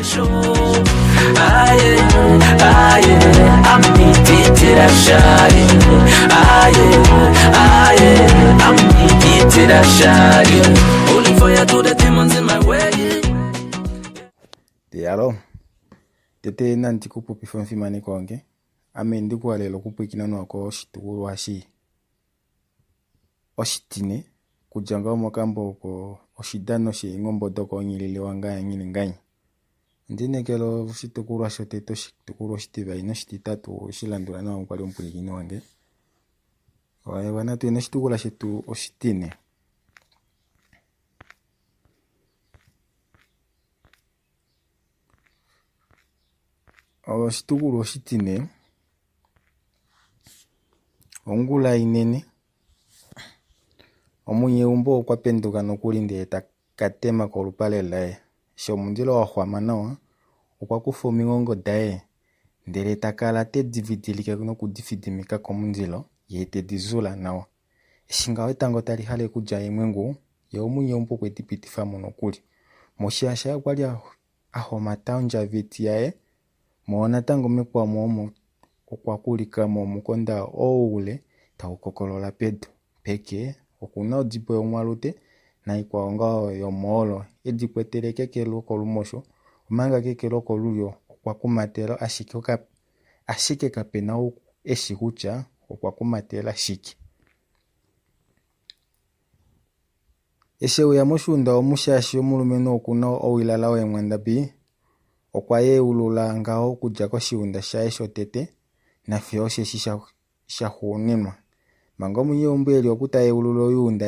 special. Aye, aye, I'm nititira shari. Aye, aye, I'm nititira shari. Only for you to the demons in my way. Dialo tete nanti kupu pifamfi mane konge ame ndiku alelo kupu ikinano wako shitukuru washi oshitine kujanga omokambo ko oshidano shi ngombo doko nyilile wanga ya nyilinganyi ndine kelo shitukuru washo teto shitukuru shitiva ino shititatu shilandula na wakwali mpuliki wange wae wanatu ino shitukuru shitu oshitine shitukuru oshitine ongula inene omunye umbo okwa penduka nokulinde etakatema kolupale lae sho mundilo wahwama nawa okwa kufa omingongo dae ndele takala tedividilike nokudifidimika komundilo ye tedizula nawa eshinga wetango tali hale kuja yemwengu ye omunye umbo kwetipitifa monokuli moshasha kwali ahoma taunja viti yae moona tango mekwa momo okwa kulika momukonda oule taukokolola pedu peke okuna odipo yomwalute na ikwaonga yomoolo edipwetere kekelo kolumosho omanga kekelo kolulyo okwa kumatela ashike kapena eshi kutya okwa kumatela shiki eshewe ya moshunda omushashi omulumeno okuna owilala wemwandabi okwa yeulula ngao kudya koshiunda shae shotete na fyo sheshi shahuninwa manga munye ombeli okuta yeulula oyunda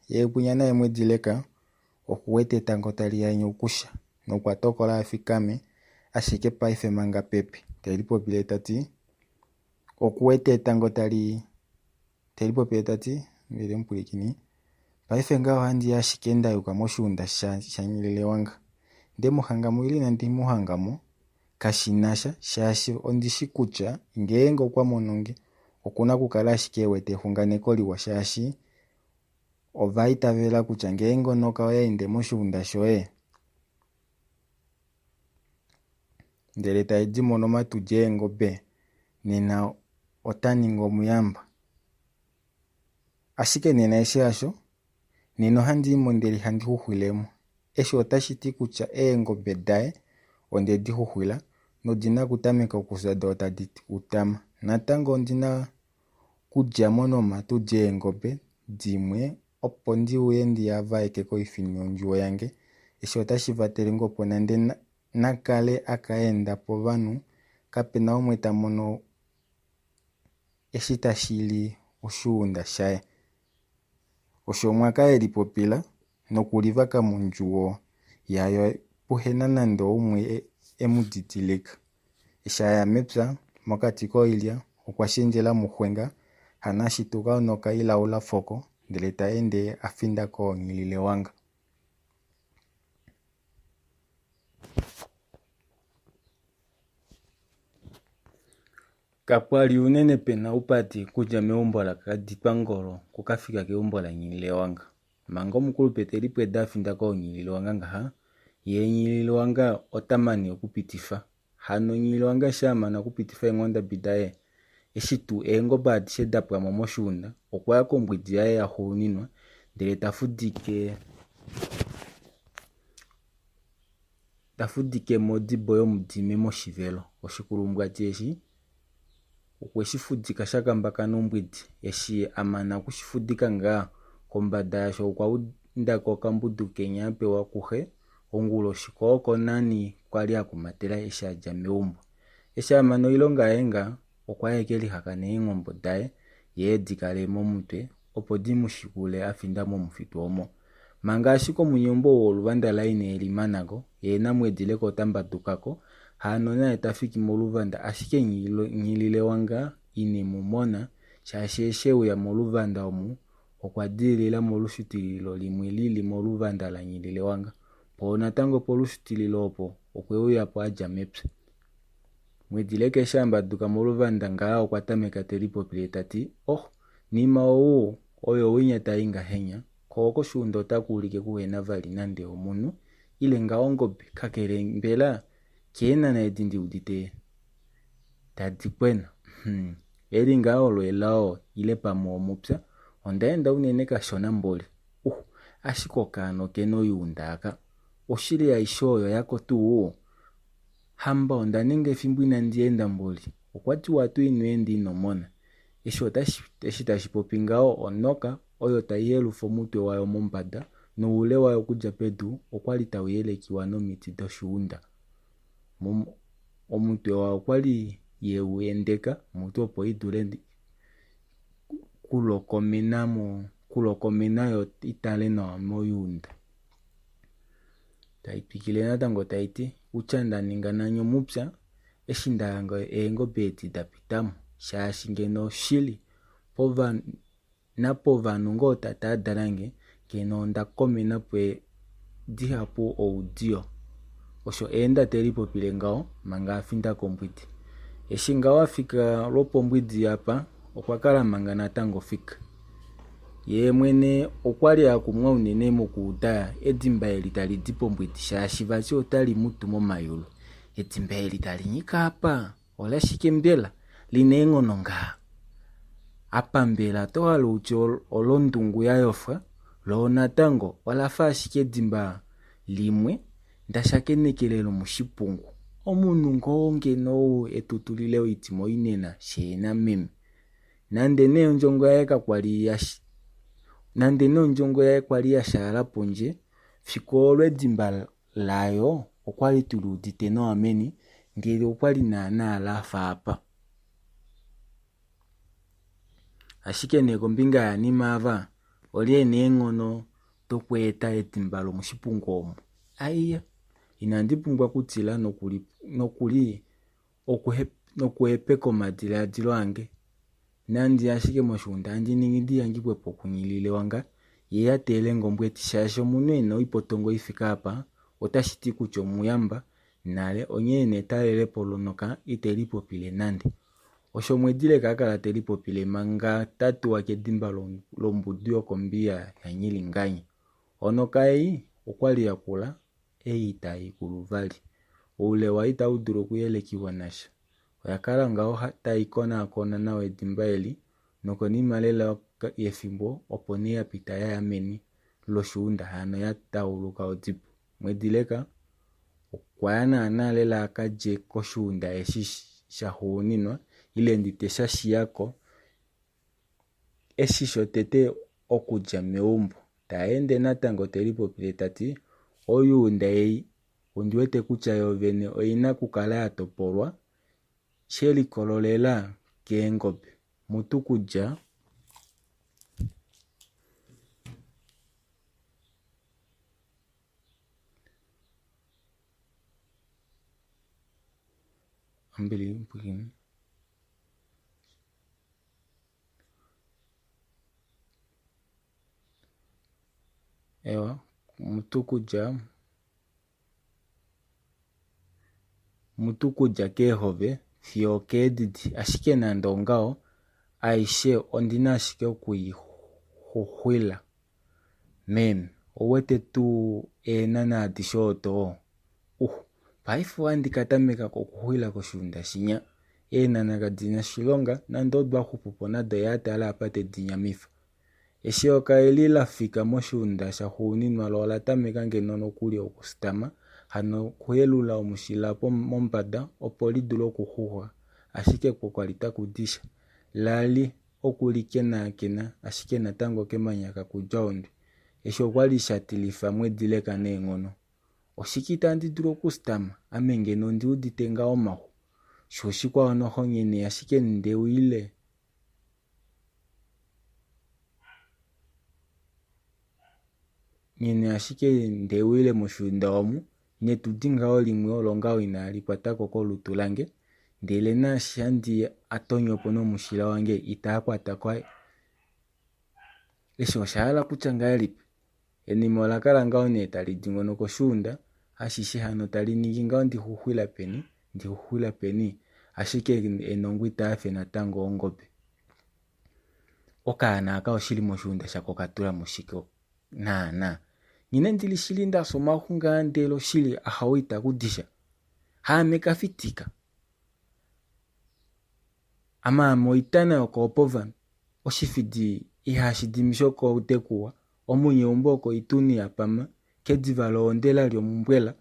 ye punya na emwedileka okuwete tango tali yanyukusha nokwa tokola afikame ashike paife manga pepe telipopile tati okuwete tango tali telipopile tati mbele mpulikini paife ngao handi ashike yuka moshunda shanyilile wanga ndemo hangamo ili nandi muhangamo kashinasha shashi ondishi kutya ngengo kwa mononge okuna kukala ashike wete hunganeko liwa shashi ovaita vela kutya ngengo noka ende moshunda shoe ndele taidi mono matuje ngobe nena otaningo muyamba ashike nena eshaasho nino handi mondeli handi huhwilemo esho otashiti kutya ngobe dae onde di huhwila nodina kutameka okuzada otaditi utama natango ndina kudya mono matuje ngobe dimwe opo ndi uyendi yava ekeko ifini onjuo yange esho otashivatele ngopo nande nakale akaenda po vanu kapena omweta mono eshita shili ushuunda shae osho mwaka eli popila nokulivaka munjuo yayo puhena nando umwe emuditileka eshaya mepsa mokati koilya okwashenjela muhwenga hanashituka noka ilaula foko ndele taende afinda ko ngilile wanga kapwali unene pena upati kuja meumbola kadipangolo kukafika keumbola ngilile wanga mango mukulu peteli pweda afinda ko ngilile wanga ngaha ye ngilile wanga otamani okupitifa hano ngilile wanga shama na kupitifa engonda bidae eshitu engo badi shedapwa momoshunda okwaya kombwidi yae yahuninwa ndele tafudike modibo yomudime moshivelo oshikulumbwa tieshi okweshifudika shakambaka nombwidi eshi amana kushifudika nga kombada yasho okwaundako okambudu kenya pewa kuhe ongulo shikoko nani kwali akumatela eshaja meumbo esha amano ilonga enga okwayekeli hakane ingombo dae yedikale momutwe opo dimushikule afinda momufitu omo manga ashiko munyombo woluvanda laine elimanago yena mwedileko tambadukako hano na etafiki moluvanda ashike ngilile wanga inimumona shasheshewe ya moluvanda omu okwadilila molushutililo limwe lili moluvanda la ngilile wanga pona tango polushutililo opo okweuya po aja mepsa mwedileke shamba duka moluvanda nga okwatameka telipopile tati nima oyo winyata inga henya koko shundo takulike kuwena vali nande omunu ile nga ongobe kakele mbela kena na edindi udite tadikwena eri ngao lwelao ile pamo mupya ondaenda unene kashona mboli ashikokano keno yundaka oshili ya ishoyo yako tu hamba ondanenge fimbu inandienda mboli okwati watu inuendi inomona esho tashipopi ngao onoka oyo tayelufo mutwe wayo mombada nuule wayo kuja pedu okwali tawuyelekiwa nomiti doshuunda omutwe wayo kwali yewendeka mutu opo idule kulokomena yo itale nawa moyunda. Taipikile natango taiti uchanda ninga nanyo mupya eshindanga engo beti dapitamu shashi ngeno shili napo vanu ngo tatadarange keno ndakomena pwe dihapo audio osho enda teripo pile ngao manga afinda kombwiti eshinga wafika lopo mbwidi hapa okwakala manga natango fika ye mwene okwali akumwa unene mukuuta edimba elitali dipo mbwidi shashi vachi otali mutu momayulu edimba elitali nyika hapa ola shikembela linengono nga apambela toalo uchi olondungu yayofwa lo natango olafa ashike edimba limwe ndashakenekelelo mushipungu omunu ngonge no etutulile uitimo inena shena meme nande ne onjongo yae kwali yashala ponje fikolwe dimba layo okwali tuludite no ameni ngeli okwali na alafa apa ashike neko mbinga yanimava oliene ngono tokweta etimbalo mushipungu omo aiya inandipungwa kutila nokuli okuhepeko madiladilo ange nandi ashike moshunda andi ningidi yangipwepo kunyilile wanga yeyatele ngombweti shasho muneno ipotongo ifika hapa otashiti kucho muyamba nale onyene talele polonoka itelipo pile nande osho mwedile kakala telipo pile manga tatu wake dimba lombudio kombia ya nyilinganya onoka okwali yakula eita ikuluvali ule waita uduro kuyelekiwa nasha oyakala ngao taikona nawe dimba eli noko nimalela yefimbo opo ne yapita yameni loshuunda hano yatauluka odipo mwedileka okwayana analela akaje koshuunda eshishahuninwa ile nditesha shiyako eshishotete okuja meumbo taende natango telipo pile tati oyuunda undiwete kucha yovene oina kukala yatopolwa sheli kololela kengobe mutu kuja ambili mpukini ewa mutu kuja kehove fio kedidi ashike na ndongao aishe ondina ashike kuihuhwila meme owete tu enana adishoto paifu andikatameka kokuhwila koshunda shinya enana kadina shilonga nandodwa hupupo nado yatala apate dinyamifa eshioka elila fika moshunda shahuninwa lola tameka ngenono kuli okustama hano kuhelula omushilapo mombada opo lidulo kuhuhwa ashike kokwalita kudisha lali okulike nakena ashike natango kemanyaka kujwa ondi esho kwali shatilifa mwedileka nengono oshikita ndidulo kustama amengeno ndiuditenga omahu shoshikwa onoho nyene ashike ndewile moshunda omu netudinga olimwe olonga inalipatako kolutu lange ndele nashi andi atonyopo nomushila wange itakwata kwa esho shala kuchanga elipe enimo lakala ngao netali dingono koshunda ashishi hano tali niginga ndihuhwila peni ashike enongwi tafe natango ongobe okana aka oshili moshunda shako katula mushiko na nyine ndilishilinda somahunga ndelo shili ahawita kudisha haamekafitika ama moitana yokopovanu oshifidi ihashidimisha okotekuwa omunye umba oko ituni yapama kediva loondela lyomumbwela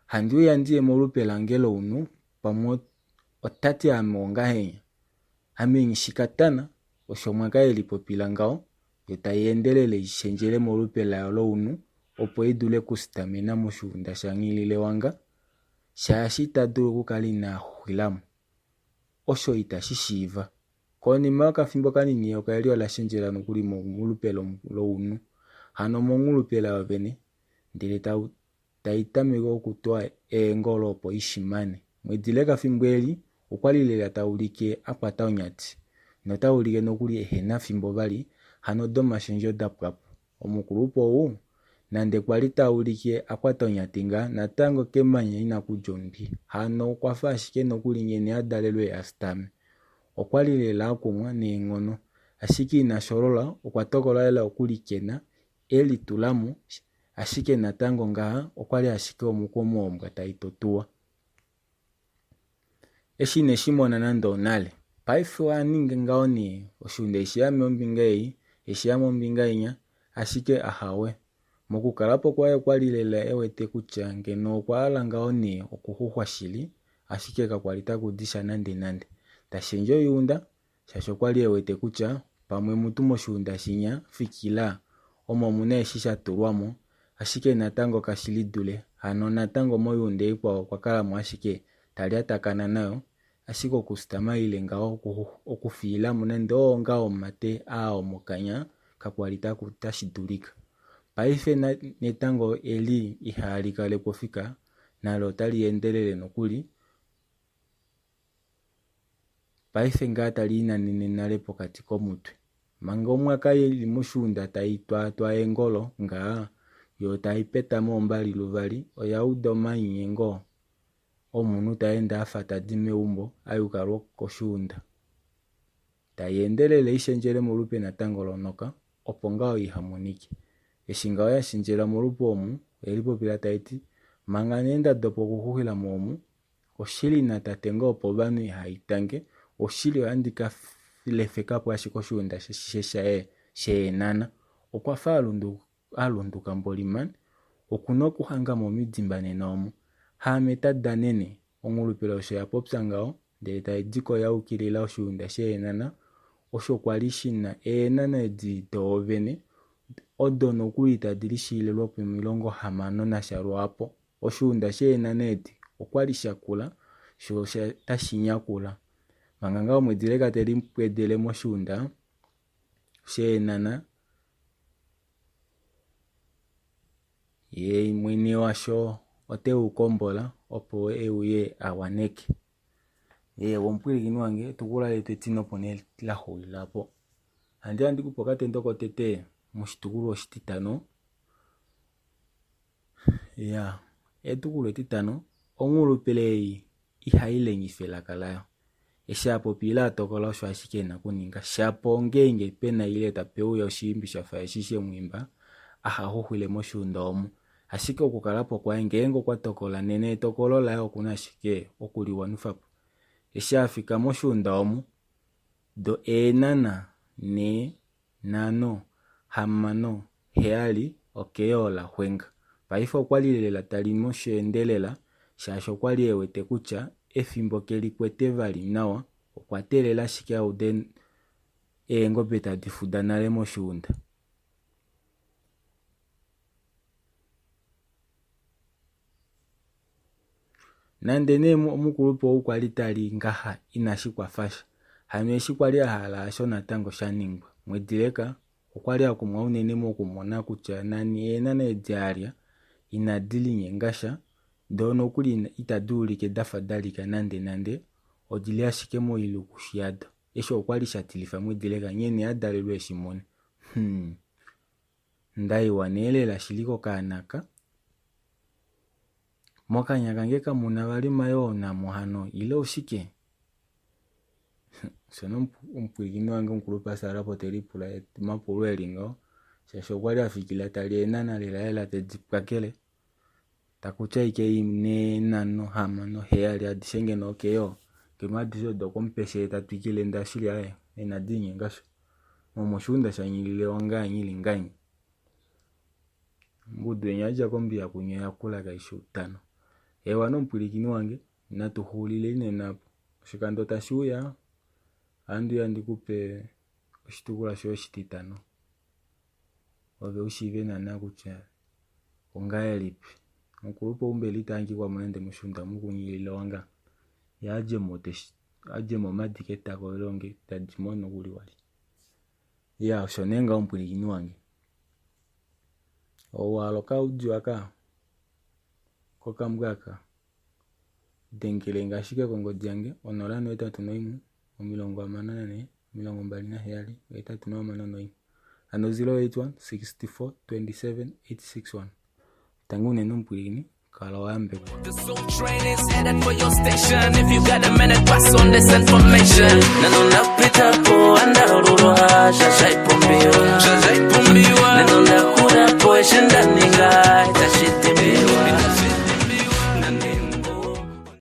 handi uyandiye molupe langelo unu pamwe otati ame ongahenya amenyishikatana oshomwaka elipopila ngao yotayendelele ishenjele molupe layo unu opo idule kusitamena moshunda shangilile wanga shaashi tadulu kukala inahuhilamu osho itashishiva konima okafimbo kanini okaeli olashenjela nokuli molupe lo unu hano mongulupe layo vene ndile taitameke okutoa eengolo opo ishimane mwedile kafimbo eli okwali lela taulike akwata onyati notaulike nokuli ehena fimbo bali hano domashenjo dapwapo omukulupo owu nande kwali taulike akwata onyati nga natango kemanya inakulya ombi hano kwafa ashike nokuli ngene adalelwe asitame okwali lela akumwa neeng'ono ashike inasholola okwatokola lela okulikena eli tulamu ashike natango ngaha okwali ashike omukomo ombwa taitotuwa eshine shimona nando onale paife waninge ngao ni oshunda ishiyame ombinga eyi ishiyame ombinga inya ashike ahawe mokukalapo kwaye kwali lela ewete kutya ngeno okwaala ngao ni okuhuhwa shili ashike kakwali takudisha nande tashendja oyuunda shaashi okwali ewete kutya pamwe mutu moshunda shinya fikila omo muna eshi shatulwamo ashike natango kashilidule hano natango moyuunda ikwawo okwakalamo ashike tali atakana nayo ashike okusitama ile ngao okufiilamo nande ngao mate omokanya kakwali tashidulika paife netango eli ihali kale pofika nalo tali endelele nokuli paife ngaa tali inanene nale pokati komutwe manga omwaka yeli moshunda taitwatwa engolo ngaa yo taipeta moombali luvali oyauda omanyengo omunu taenda afa tadi meumbo ayukalwa koshunda tayendelele ishenjele molupe natango lonoka opo ngao ihamonike eshinga oyashenjela molupe omu elipopila taiti manga nenda dopo kuhuhila momu oshili natatenga opo banu ihaitange oshili oyandika lefekapo ashiko shunda sheenana okwafa alunduka mbolimani okuna okuhanga momidimba nenomu haameta danene ongulupila osho yapopya ngao ndele taidiko yaukilila oshunda sheenana osho kwali shina eenana edi doovene odo nokuli tadili shiilelwa pomilongo 60 apo oshunda sheenana edi okwali shakula sho tashinyakula manga ngao mwedile kateli mpwedele moshunda sheenana ye mwene washo oteukombola opo euye awaneke wompwilikini wange tukula leteti opo nelahulilapo andi kupoka tendoko tete moshitukulo oshititano etukulo etitano ongulupile ihailenyife elaka layo eshapo pila atokola osho ashike nakuninga shapo ngenge pena ile tapeuya oshimbi shafa eshishe mwimba ahahuhwile moshunda omu ashike okukalapo kwaye ngenge kwatokola nene etokolo layo okuna ashike okuliwa nufapo eshafika moshunda omu do eenana ne nano hamano heali okeyola hwenga paife okwali lela tali mosheendelela shaashi okwali ewete kutya efimbo kelikwete vali nawa okwatelela ashike aude eengombe tadifuda nale moshunda nande ne omukulupo ukwali tali ngaha inashikwafasha hano eshikwali ahala asho natango shaningwa mwedileka okwali akumwa unene mokumona kutya nani eenana edialya inadilinye ngasha ndono kuli itadulike dafa dalika nande odili ashike moilu kushiyada esho okwali shatilifa mwedileka nyene adalelwe eshimone ndaiwa nelela shiliko kanaka mokanyaka ngeka muna bali mayo namo hano ile ushike sono mpwigini wange mkulupa sarapo telipula mapulu elingo shasho kwali afikila tali enana lela tedipakele takucha ike ine nano hama no heali adishenge no keyo kema dijo doko mpeshe tatwikile ndashili ae enadinye ngasho momoshunda shanyilile wanga nyili nganyi mbudu enyaja kombi ya kunye ya kula kaishu tano ewa no mpulikini wange natuhulile ine napo shikando tashuya andu ya ndikupe ushitukula shio shititano wage ushive na nakucha ongaya lipi mkurupo umbeli tangi kwa mwende mshunda mkunyilile wanga ya aje momadiketa kwa ilonge tajimono kuli wali ya ushonenga umpulikini wange owaloka ujuaka koka mgaka dengele ngashike kongo jange onolano eta tunoimu omilongo amanane milongo mbali na heyali eta tuno manano ano 081 64 27 861 tangune numpulikini kala wambe The soul train is headed for your station. If you got a minute, pass on this information. Nano napita po anda uruha, shashai pombio.